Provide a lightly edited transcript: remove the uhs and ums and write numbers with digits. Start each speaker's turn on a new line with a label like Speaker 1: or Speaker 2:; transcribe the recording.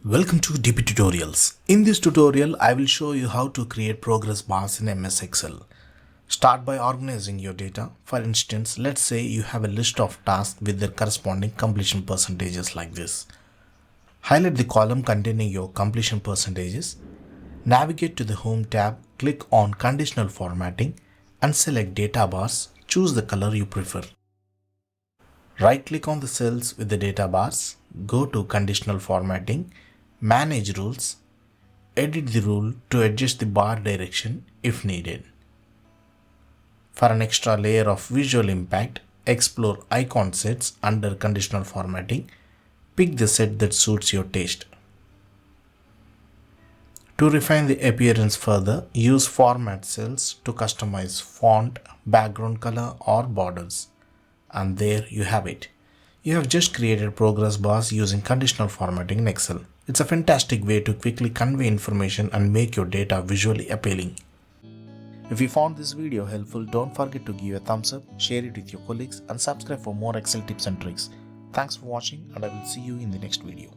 Speaker 1: Welcome to dptutorials. In this tutorial, I will show you how to create progress bars in MS Excel. Start by organizing your data. For instance, let's say you have a list of tasks with their corresponding completion percentages like this. Highlight the column containing your completion percentages. Navigate to the Home tab, click on Conditional Formatting and select Data Bars. Choose the color you prefer. Right-click on the cells with the data bars, go to Conditional Formatting, Manage Rules, edit the rule to adjust the bar direction if needed. For an extra layer of visual impact, explore icon sets under Conditional Formatting. Pick the set that suits your taste. To refine the appearance further, use Format cells to customize font, background color or borders. And there you have it. You have just created progress bars using conditional formatting in Excel. It's a fantastic way to quickly convey information and make your data visually appealing. If you found this video helpful, don't forget to give a thumbs up, share it with your colleagues and subscribe for more Excel tips and tricks. Thanks for watching and I will see you in the next video.